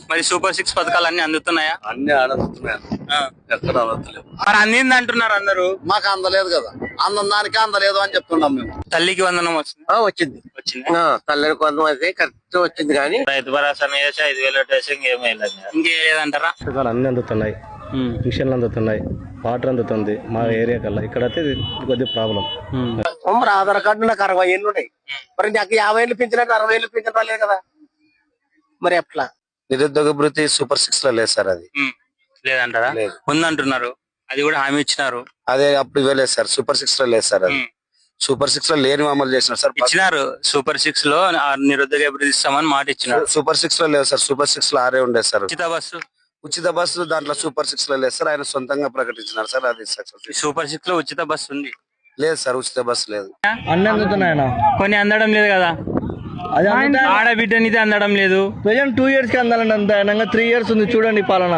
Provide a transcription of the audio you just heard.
మరి సూపర్ 6 పథకాలు అన్ని అందుతున్నాయా? అన్ని అందుతున్నాయి, ఎక్కడ అందట్లేదు. మరి అందింది అంటున్నారు అందరూ. మాకు అందలేదు కదా, అందం దానికి అందలేదు అని చెప్తున్నాం మేము. తల్లికి వందనం వచ్చింది. వచ్చింది వచ్చింది. తల్లికి వందనం అయితే కరెక్ట్ వచ్చింది, కానీ రైతు భరోసా వేసి 5,000 వేసి ఇంకేమీ ఇంకేదంటారా? అన్ని అందుతున్నాయి, మిషన్లు అందుతున్నాయి, వాటర్ అందుతుంది మా ఏరియా కల్లా. ఇక్కడైతే కొద్దిగా ప్రాబ్లం. మరి ఆధార్ కార్డు నాకు 60 ఏళ్ళు ఉన్నాయి, మరి నాకు 50 ఏళ్ళు పెంచినట్టు 60 ఏళ్ళు పెంచడం రాలేదు కదా, మరి ఎట్లా? నిరుద్యోగ భృతి సూపర్ 6 లో లేదు సార్, అది లేదంటారా? ఉందంటున్నారు, అది కూడా హామీ ఇచ్చినారు. అదే అప్పుడు ఇవ్వలేదు సార్, సూపర్ 6 లో లేదు సార్, అది సూపర్ 6 లో లేని అమలు చేసినారు సార్. ఇచ్చినారు సూపర్ 6 లో నిరుద్యోగ అభివృద్ధి ఇస్తామని మాట ఇచ్చినారు. సూపర్ 6 లో లేదు సార్, సూపర్ 6 లో 6 ఉండేది సార్. ఉచిత బస్సు దాంట్లో సూపర్ 6 లో లేదు సార్, ఆయన సొంతంగా ప్రకటించినారు సార్, అది సక్సెస్. సూపర్ 6 లో ఉచిత బస్సు ఉంది. లేదు సార్, ఉచిత బస్సు లేదు. అన్ని అందుతున్నాయన, కొన్ని అందడం లేదు కదా, ఆడబిడ్డనిది అందడం లేదు. ప్రజెంట్ 2 years కి అందాలండి, అంత 3 years ఉంది చూడండి పాలన.